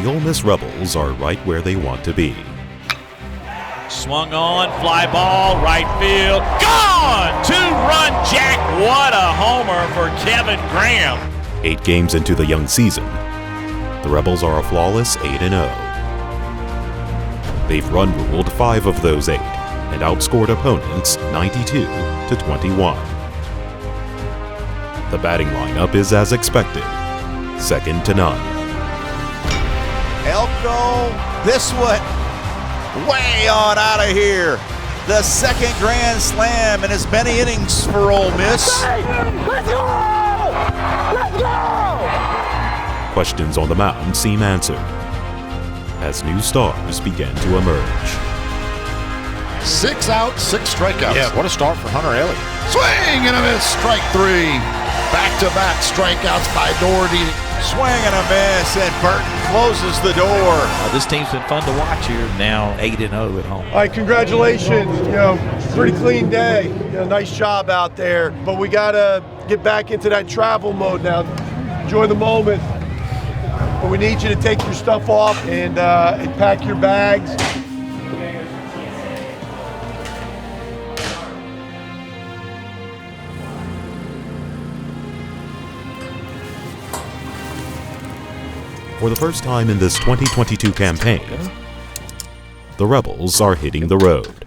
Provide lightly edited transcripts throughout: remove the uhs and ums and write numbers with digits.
The Ole Miss Rebels are right where they want to be. Swung on, fly ball, right field, gone! Two-run jack, what a homer for Kevin Graham. 8 games into the young season, the Rebels are a flawless 8-0. They've run-ruled 5 of those 8 and outscored opponents 92-21. The batting lineup is as expected, second to none. Elko, this one, way on out of here. The second grand slam in as many innings for Ole Miss. Let's go! Let's go! Questions on the mound seem answered as new stars begin to emerge. 6 outs, 6 strikeouts. Yeah, what a start for Hunter Elliott. Swing and a miss, strike 3. Back-to-back strikeouts by Doherty. Swing and a miss, and Burton closes the door. This team's been fun to watch here, now 8-0 at home. All right, congratulations. Pretty clean day. Nice job out there. But we got to get back into that travel mode now. Enjoy the moment. But we need you to take your stuff off and pack your bags. For the first time in this 2022 campaign, the Rebels are hitting the road.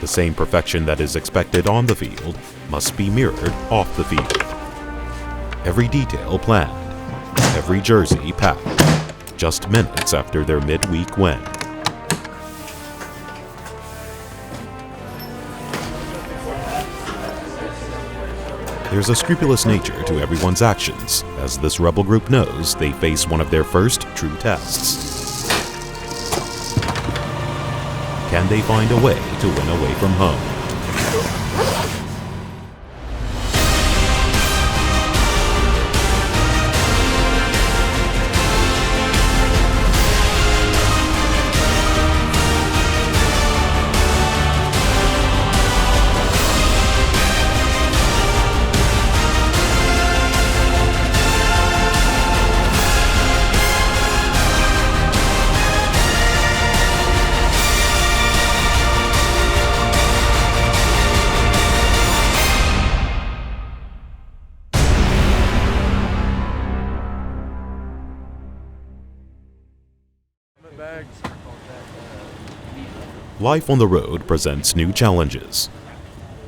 The same perfection that is expected on the field must be mirrored off the field. Every detail planned, every jersey packed, just minutes after their midweek win. There's a scrupulous nature to everyone's actions, as this Rebel group knows they face one of their first true tests. Can they find a way to win away from home? Life on the road presents new challenges,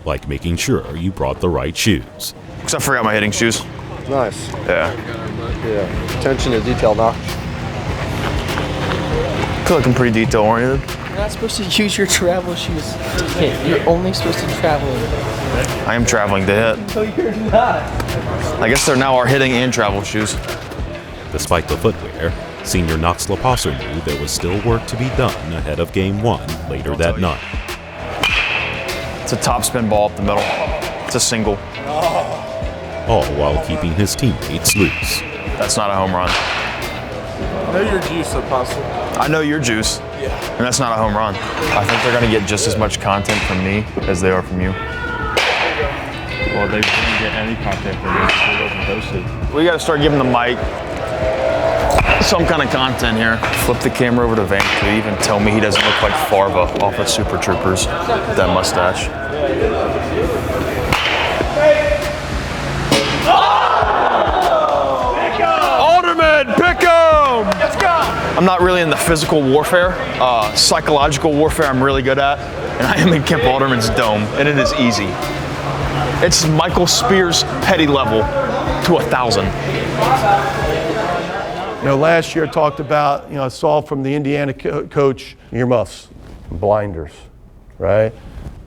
like making sure you brought the right shoes. Except I forgot my hitting shoes. Nice. Yeah. Yeah. Attention to detail, Knox. I feel like I'm pretty detail oriented. You're not supposed to use your travel shoes to hit. You're only supposed to travel. I am traveling to hit. No, you're not. I guess they're now our hitting and travel shoes. Despite the footwear, senior Knox LaPosser knew there was still work to be done ahead of Game 1 later that night. It's a topspin ball up the middle. It's a single. All while keeping his teammates loose. That's not a home run. I know your juice, Apostle. I know your juice. Yeah. And that's not a home run. I think they're going to get just as much content from me as they are from you. Well, they didn't get any content from this because it wasn't posted. We got to start giving the mic some kind of content here. Flip the camera over to Van Cleve and tell me he doesn't look like Farva off of Super Troopers with that mustache. Alderman, pick him! Let's go! I'm not really in the physical warfare. Psychological warfare I'm really good at. And I am in Kemp Alderman's dome, and it is easy. It's Michael Spears petty level to 1,000. Last year I talked about, I saw from the Indiana coach, earmuffs and blinders, right?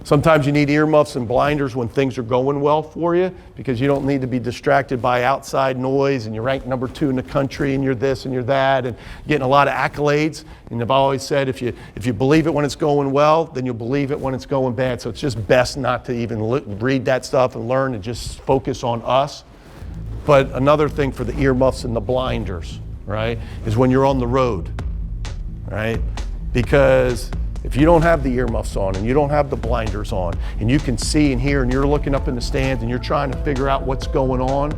Sometimes you need earmuffs and blinders when things are going well for you because you don't need to be distracted by outside noise and you're ranked number 2 in the country and you're this and you're that and getting a lot of accolades. And I've always said if you believe it when it's going well, then you'll believe it when it's going bad. So it's just best not to even read that stuff and learn and just focus on us. But another thing for the earmuffs and the blinders, right, is when you're on the road, right? Because if you don't have the earmuffs on and you don't have the blinders on and you can see and hear and you're looking up in the stands and you're trying to figure out what's going on,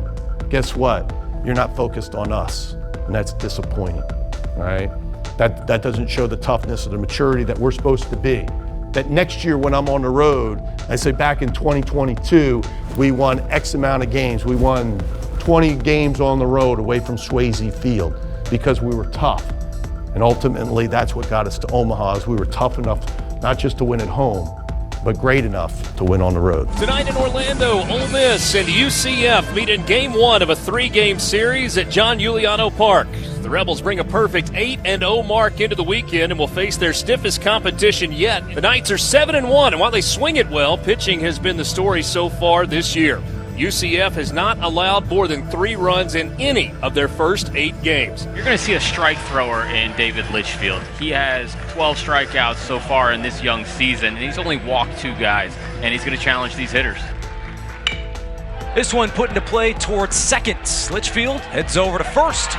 guess what? you're not focused on us, and that's disappointing, right? That doesn't show the toughness or the maturity that we're supposed to be. That next year when I'm on the road, I say back in 2022, we won X amount of games. We won 20 games on the road away from Swayze Field because we were tough. And ultimately, that's what got us to Omaha, is we were tough enough not just to win at home, but great enough to win on the road. Tonight in Orlando, Ole Miss and UCF meet in Game 1 of a 3-game series at John Juliano Park. The Rebels bring a perfect 8-0 mark into the weekend and will face their stiffest competition yet. The Knights are 7-1, and while they swing it well, pitching has been the story so far this year. UCF has not allowed more than 3 runs in any of their first 8 games. You're going to see a strike thrower in David Litchfield. He has 12 strikeouts so far in this young season, and he's only walked 2 guys, and he's going to challenge these hitters. This one put into play towards second. Litchfield heads over to first.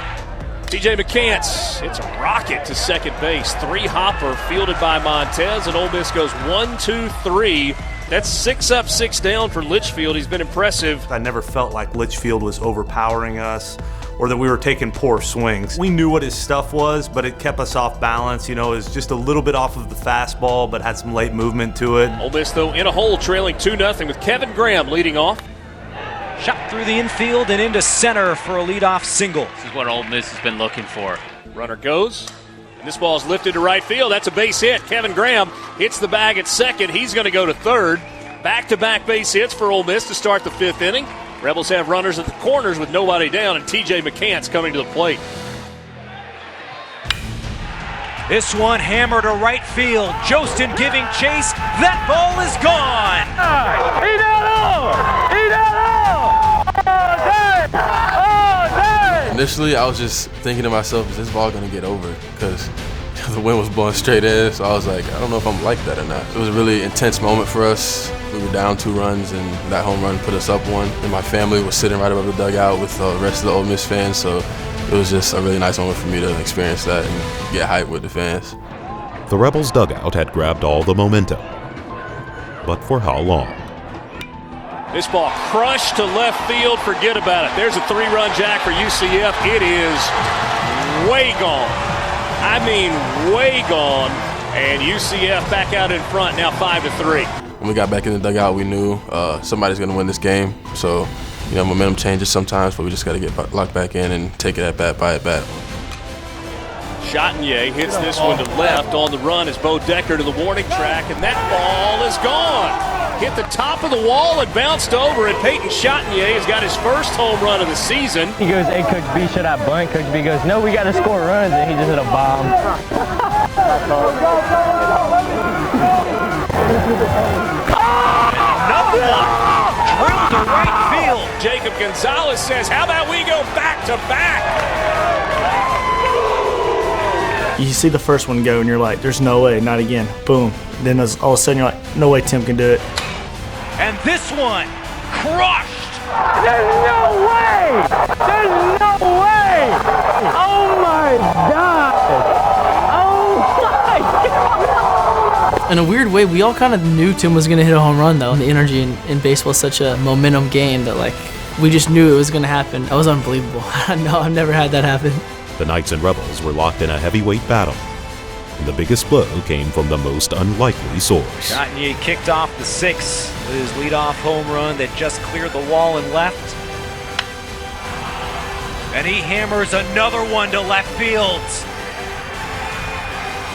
TJ McCants hits a rocket to second base. 3-hopper fielded by Montez, and Ole Miss goes 1-2-3. That's 6 up, 6 down for Litchfield. He's been impressive. I never felt like Litchfield was overpowering us or that we were taking poor swings. We knew what his stuff was, but it kept us off balance. You know, it was just a little bit off of the fastball, but had some late movement to it. Ole Miss, though, in a hole, trailing 2-0 with Kevin Graham leading off. Shot through the infield and into center for a leadoff single. This is what Ole Miss has been looking for. Runner goes. And this ball is lifted to right field. That's a base hit. Kevin Graham hits the bag at second. He's going to go to third. Back-to-back base hits for Ole Miss to start the 5th inning. Rebels have runners at the corners with nobody down, and TJ McCants coming to the plate. This one hammered to right field. Jostin giving chase. That ball is gone. Initially, I was just thinking to myself, is this ball going to get over? Because the wind was blowing straight in, so I was like, I don't know if I'm like that or not. It was a really intense moment for us. We were down 2 runs, and that home run put us up 1. And my family was sitting right above the dugout with the rest of the Ole Miss fans, so it was just a really nice moment for me to experience that and get hyped with the fans. The Rebels' dugout had grabbed all the momentum. But for how long? This ball crushed to left field. Forget about it. There's a 3-run jack for UCF. It is way gone. I mean, way gone. And UCF back out in front now 5-3. When we got back in the dugout, we knew somebody's going to win this game. So, you know, momentum changes sometimes, but we just got to get locked back in and take it at bat, by at bat. Chatinier hits this one to left. On the run is Bo Decker to the warning track, and that ball is gone. Hit the top of the wall and bounced over, and Peyton Chatinier has got his first home run of the season. He goes, hey, Coach B, should I bunt? Coach B goes, no, we got to score runs, and he just hit a bomb. Another one. Drilled to right field. Jacob Gonzalez says, how about we go back-to-back? You see the first one go, and you're like, there's no way, not again. Boom. Then all of a sudden, you're like, no way Tim can do it. And this one, crushed. There's no way! There's no way! Oh my God! Oh my God! In a weird way, we all kind of knew Tim was going to hit a home run, though. The energy in baseball is such a momentum game that, like, we just knew it was going to happen. That was unbelievable. No, I've never had that happen. The Knights and Rebels were locked in a heavyweight battle, and the biggest blow came from the most unlikely source. Chatinier kicked off the 6th with his leadoff home run that just cleared the wall and left. And he hammers another one to left field.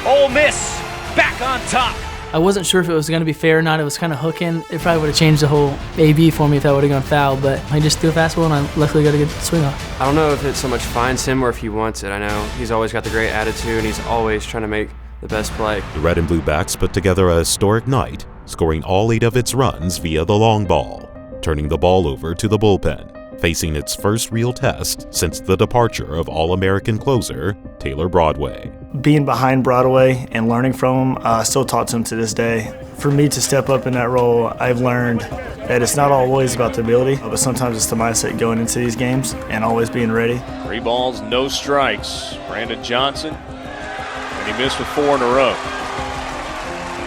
Ole Miss back on top. I wasn't sure if it was going to be fair or not. It was kind of hooking. It probably would have changed the whole AB for me if that would have gone foul, but I just threw a fastball, and I luckily got a good swing on it. I don't know if it so much finds him or if he wants it. I know he's always got the great attitude, and he's always trying to make the best play. The Red and Blue Backs put together a historic night, scoring all 8 of its runs via the long ball, turning the ball over to the bullpen, facing its first real test since the departure of All-American closer Taylor Broadway. Being behind Broadway and learning from him, I still talk to him to this day. For me to step up in that role, I've learned that it's not always about the ability, but sometimes it's the mindset going into these games and always being ready. 3 balls, no strikes. Brandon Johnson, and he missed with 4 in a row.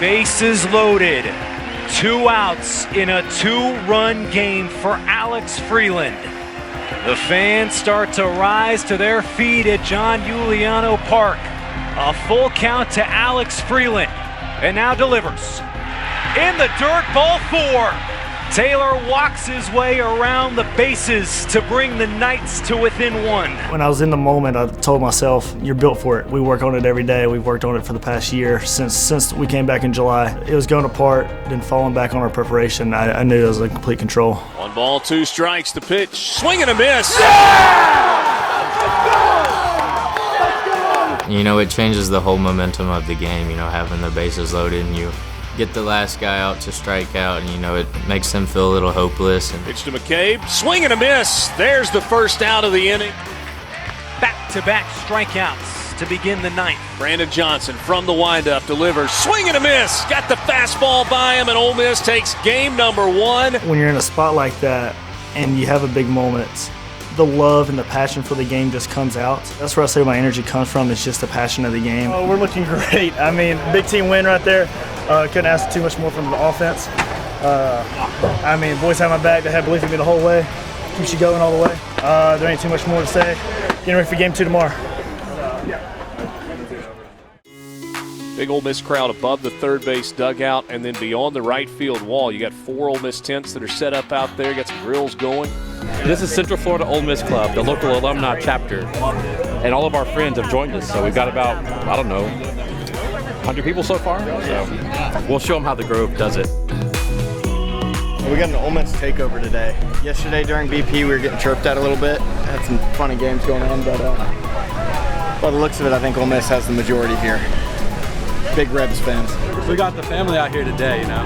Bases loaded. 2 outs in a 2-run game for Alex Freeland. The fans start to rise to their feet at John Juliano Park. A full count to Alex Freeland, and now delivers. In the dirt, ball 4. Taylor walks his way around the bases to bring the Knights to within 1. When I was in the moment, I told myself, you're built for it. We work on it every day. We've worked on it for the past year. Since we came back in July, it was going apart, then falling back on our preparation. I knew it was in complete control. 1 ball, 2 strikes, the pitch. Swing and a miss. You know, it changes the whole momentum of the game, you know, having the bases loaded and you get the last guy out to strike out, and, you know, it makes them feel a little hopeless. Pitch to McCabe. Swing and a miss. There's the first out of the inning. Back-to-back strikeouts to begin the 9th. Brandon Johnson from the windup delivers. Swing and a miss. Got the fastball by him, and Ole Miss takes game number 1. When you're in a spot like that and you have a big moment, the love and the passion for the game just comes out. That's where I say my energy comes from. It's just the passion of the game. Oh, we're looking great. I mean, big team win right there. Couldn't ask too much more from the offense. I mean, boys have my back. They have belief in me the whole way. Keeps you going all the way. There ain't too much more to say. Getting ready for game 2 tomorrow. Big Ole Miss crowd above the third base dugout, and then beyond the right field wall. You got 4 Ole Miss tents that are set up out there. You got some grills going. This is Central Florida Ole Miss Club, the local alumni chapter. And all of our friends have joined us. So we've got about, I don't know, 100 people so far. So we'll show them how the Grove does it. We got an Ole Miss takeover today. Yesterday during BP, we were getting chirped at a little bit. Had some funny games going on, but by the looks of it, I think Ole Miss has the majority here. Big Rebs fans. We got the family out here today, you know.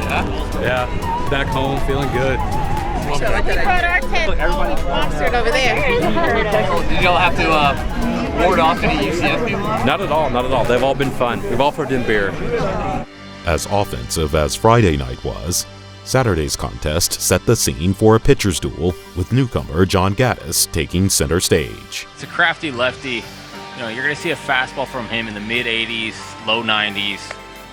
Yeah. Back home, feeling good. We brought our tent sponsored over there. Did y'all have to ward off any UCF people? Not at all, not at all. They've all been fun. We've offered them beer. As offensive as Friday night was, Saturday's contest set the scene for a pitcher's duel with newcomer John Gaddis taking center stage. It's a crafty lefty. You know, you're going to see a fastball from him in the mid-80s, low 90s.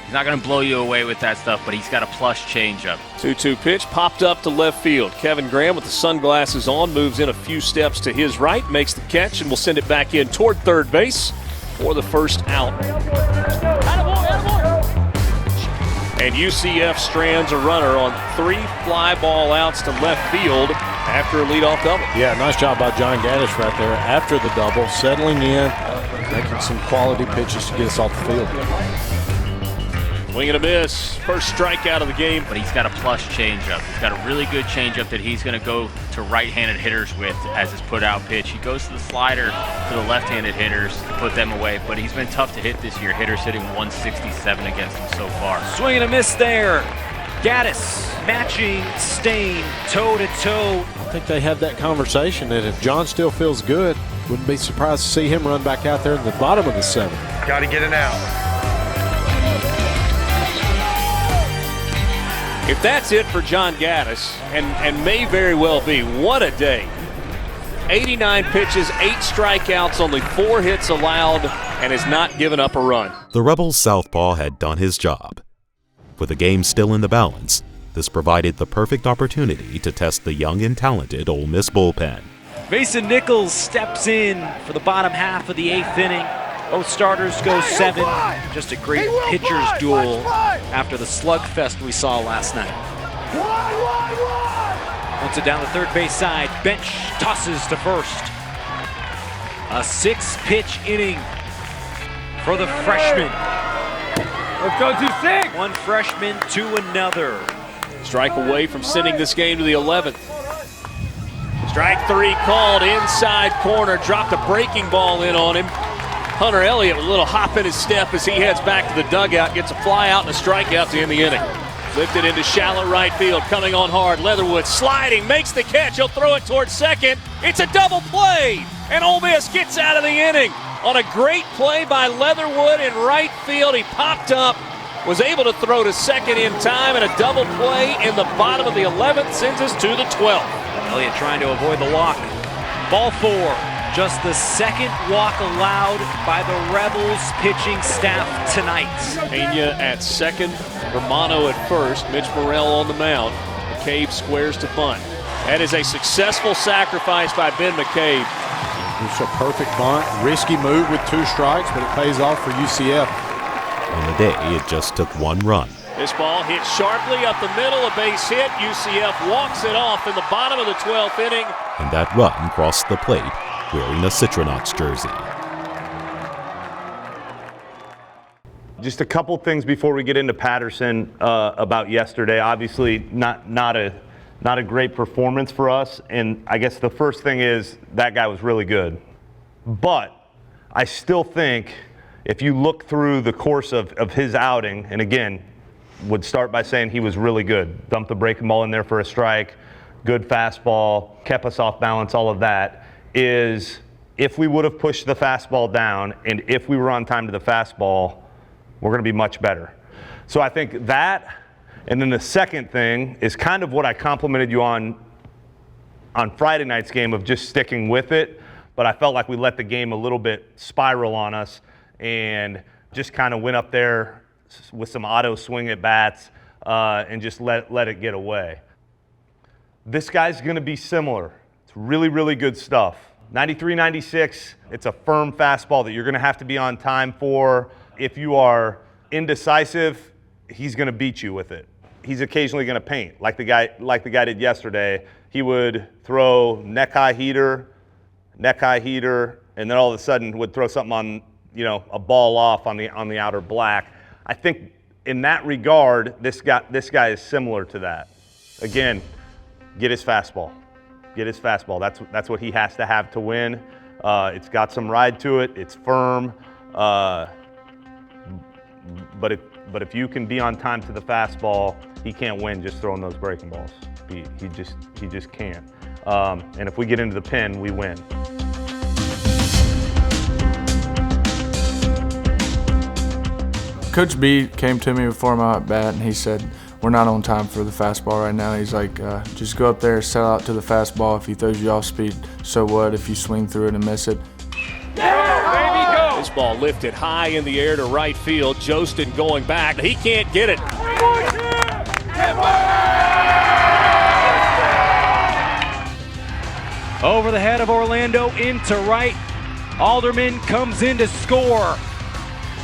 He's not going to blow you away with that stuff, but he's got a plush changeup. 2-2 pitch popped up to left field. Kevin Graham with the sunglasses on moves in a few steps to his right, makes the catch, and will send it back in toward third base for the first out. And UCF strands a runner on 3 fly ball outs to left field after a leadoff double. Yeah, nice job by John Gaddis right there after the double, settling in, making some quality pitches to get us off the field. Swing and a miss. First strikeout of the game. But he's got a plush changeup. He's got a really good changeup that he's going to go to right-handed hitters with as his put-out pitch. He goes to the slider to the left-handed hitters to put them away, but he's been tough to hit this year. Hitters hitting 167 against him so far. Swing and a miss there. Gaddis matching Stain toe-to-toe. I think they have that conversation, and if John still feels good, wouldn't be surprised to see him run back out there in the bottom of the 7th. Got to get it out. If that's it for John Gaddis, and may very well be, what a day. 89 pitches, 8 strikeouts, only 4 hits allowed, and has not given up a run. The Rebels' southpaw had done his job. With the game still in the balance, this provided the perfect opportunity to test the young and talented Ole Miss bullpen. Mason Nichols steps in for the bottom half of the 8th inning. Both starters go 7. Just a great pitcher's duel after the slugfest we saw last night. Once it down the third base side, Bench tosses to first. A 6-pitch inning for the freshman. Let's go to 6. One freshman to another. Strike away from sending this game to the 11th. Strike 3 called inside corner, dropped a breaking ball in on him. Hunter Elliott with a little hop in his step as he heads back to the dugout, gets a fly out and a strikeout to end the inning. Lifted into shallow right field, coming on hard. Leatherwood sliding, makes the catch. He'll throw it towards second. It's a double play, and Ole Miss gets out of the inning on a great play by Leatherwood in right field. He popped up, was able to throw to second in time, and a double play in the bottom of the 11th sends us to the 12th. Elliott trying to avoid the walk. Ball 4. Just the 2nd walk allowed by the Rebels pitching staff tonight. Pena at second, Romano at first, Mitch Morrell on the mound. McCabe squares to bunt. That is a successful sacrifice by Ben McCabe. It's a perfect bunt, risky move with 2 strikes, but it pays off for UCF. On the day, it just took 1 run. This ball hit sharply up the middle, a base hit. UCF walks it off in the bottom of the 12th inning. And that run crossed the plate wearing a Citronauts jersey. Just a couple things before we get into Patterson about yesterday. Obviously, not a great performance for us. And I guess the first thing is that guy was really good. But I still think if you look through the course of his outing, and again, would start by saying he was really good. Dumped the breaking ball in there for a strike, good fastball, kept us off balance, all of that, is if we would have pushed the fastball down and if we were on time to the fastball, we're going to be much better. So I think that, and then the second thing is kind of what I complimented you on Friday night's game of just sticking with it, but I felt like we let the game a little bit spiral on us and just kind of went up there with some auto swing at bats and just let it get away. This guy's going to be similar. It's really, really good stuff. 93, 96, it's a firm fastball that you're going to have to be on time for. If you are indecisive, he's going to beat you with it. He's occasionally going to paint, like the guy did yesterday. He would throw neck-high heater, and then all of a sudden would throw something on, a ball off on the outer black. I think in that regard, this guy is similar to that. Again, get his fastball. That's what he has to have to win. It's got some ride to it. It's firm. But if you can be on time to the fastball, he can't win just throwing those breaking balls. He just can't. And if we get into the pen, we win. Coach B came to me before my at bat and he said, we're not on time for the fastball right now. He's like, just go up there, sell out to the fastball. If he throws you off speed, so what? If you swing through it and miss it. Yeah, baby, go! This ball lifted high in the air to right field. Jostin going back. He can't get it. Over the head of Orlando into right. Alderman comes in to score.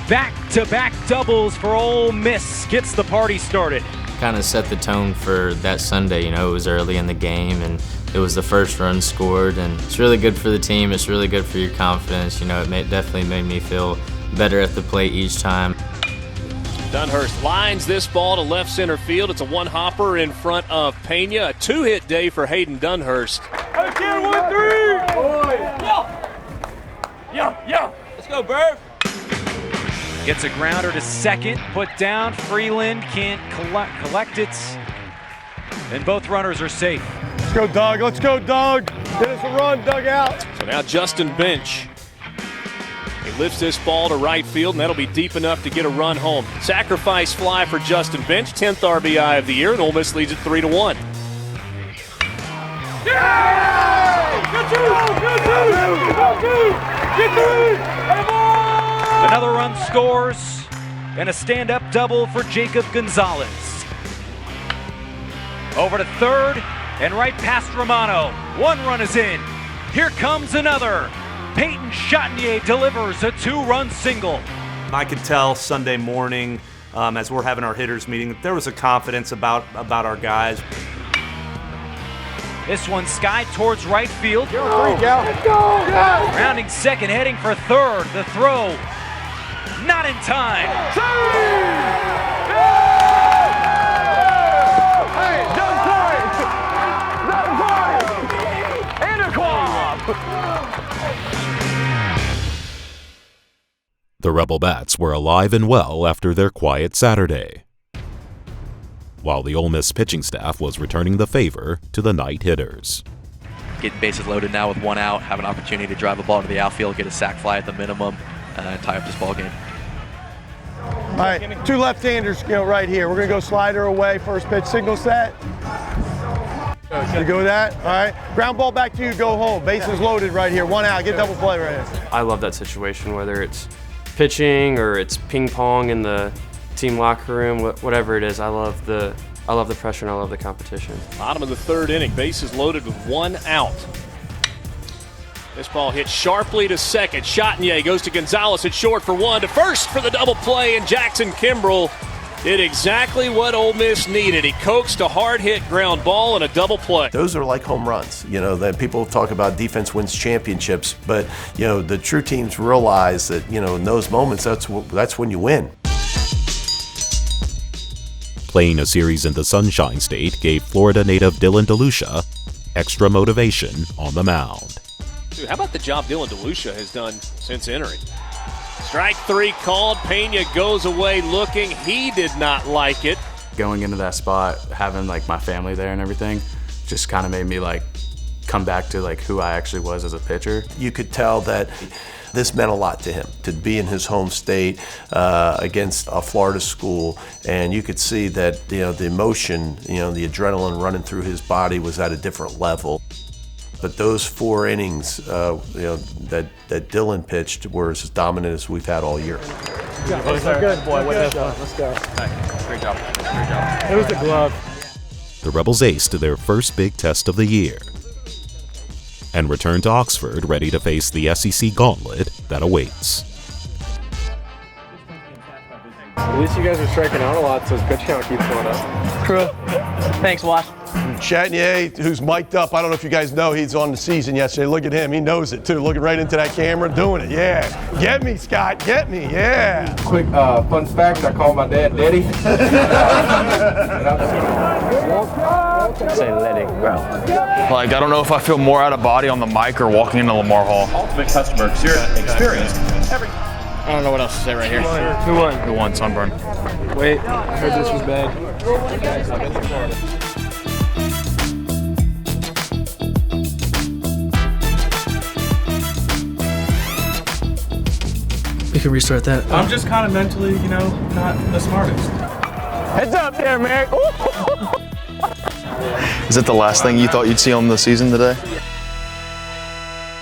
Back-to-back doubles for Ole Miss. Gets the party started. Kind of set the tone for that Sunday. It was early in the game and it was the first run scored, and it's really good for the team. It's really good for your confidence. It definitely made me feel better at the plate each time. Dunhurst lines this ball to left center field. It's a one-hopper in front of Pena. A 2-hit day for Hayden Dunhurst. Again, 1-3. Yo. Let's go, Burf. Gets a grounder to second, put down. Freeland can't collect it. And both runners are safe. Let's go, Doug. Get us a run, Doug out. So now Justin Bench. He lifts this ball to right field, and that'll be deep enough to get a run home. Sacrifice fly for Justin Bench, 10th RBI of the year, and Ole Miss leads it 3-1. Another run scores, and a stand-up double for Jacob Gonzalez. Over to third, and right past Romano. One run is in. Here comes another. Peyton Chatinier delivers a 2-run single. I could tell Sunday morning as we're having our hitters meeting that there was a confidence about our guys. This one sky towards right field. Let's go. Rounding second, heading for third. The throw, not in time. The Rebel Bats were alive and well after their quiet Saturday, while the Ole Miss pitching staff was returning the favor to the night hitters. Getting bases loaded now with 1 out, have an opportunity to drive a ball to the outfield, get a sac fly at the minimum, and tie up this ball game. All right, 2 left-handers, right here. We're gonna go slider away, first pitch, signal set. You go with that? All right. Ground ball back to you, go home. Bases loaded right here, 1 out, get double play right here. I love that situation, whether it's pitching or it's ping pong in the team locker room, whatever it is. I love the I love the pressure and I love the competition. Bottom of the third inning, bases loaded with 1 out. This ball hit sharply to second. Chatagnier goes to Gonzalez at short for 1, to first for the double play, and Jackson Kimbrell did exactly what Ole Miss needed. He coaxed a hard-hit ground ball and a double play. Those are like home runs. You know, that people talk about defense wins championships, but, you know, the true teams realize that, you know, in those moments, that's when you win. Playing a series in the Sunshine State gave Florida native Dylan DeLucia extra motivation on the mound. Dude, how about the job Dylan DeLucia has done since entering? Strike 3 called. Pena goes away looking. He did not like it. Going into that spot, having like my family there and everything, just kind of made me like come back to like who I actually was as a pitcher. You could tell that this meant a lot to him, to be in his home state against a Florida school, and you could see that, you know, the emotion, you know, the adrenaline running through his body was at a different level. But those 4 innings, you know, that Dylan pitched were as dominant as we've had all year. Good boy. Let's go. Great job. Great job. It was the glove. The Rebels aced their first big test of the year and returned to Oxford ready to face the SEC gauntlet that awaits. At least you guys are striking out a lot, so his pitch count keeps going up. Crew. Thanks, Wash. Chatagnier, who's mic'd up, I don't know if you guys know, he's on the season yesterday. Look at him, he knows it too. Looking right into that camera, doing it, yeah. Get me, Scott, get me, yeah. Quick fun fact, I call my dad Daddy. Say let it grow. Like, I don't know if I feel more out of body on the mic or walking into Lamar Hall. Ultimate customer experience. I don't know what else to say right here. Who won? Who won, Sunburn? Wait, I heard this was bad. We can restart that. I'm just kind of mentally, you know, not the smartest. Heads up there, Merrick. Is it the last thing you thought you'd see on the season today?